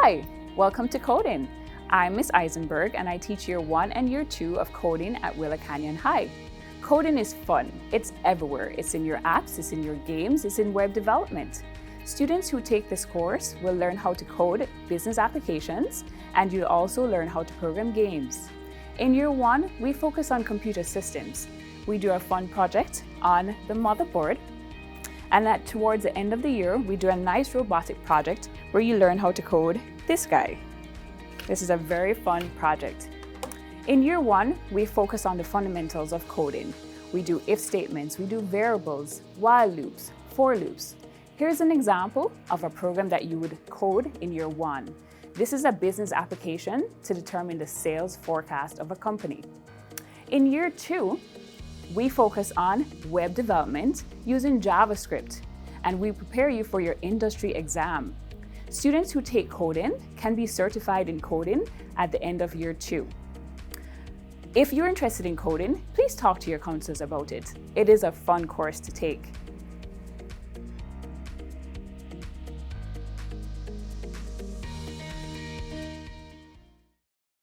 Hi, welcome to Coding. I'm Miss Eisenberg and I teach Year 1 and Year 2 of Coding at Willa Canyon High. Coding is fun. It's everywhere. It's in your apps, it's in your games, it's in web development. Students who take this course will learn how to code business applications, and you'll also learn how to program games. In Year 1, we focus on computer systems. We do a fun project on the motherboard, and towards the end of the year, we do a nice robotic project where you learn how to code this guy. This is a very fun project. In Year 1, we focus on the fundamentals of coding. We do if statements, we do variables, while loops, for loops. Here's an example of a program that you would code in Year 1. This is a business application to determine the sales forecast of a company. In Year 2, we focus on web development using JavaScript, and we prepare you for your industry exam. Students who take coding can be certified in coding at the end of Year 2. If you're interested in coding, please talk to your counselors about it. It is a fun course to take.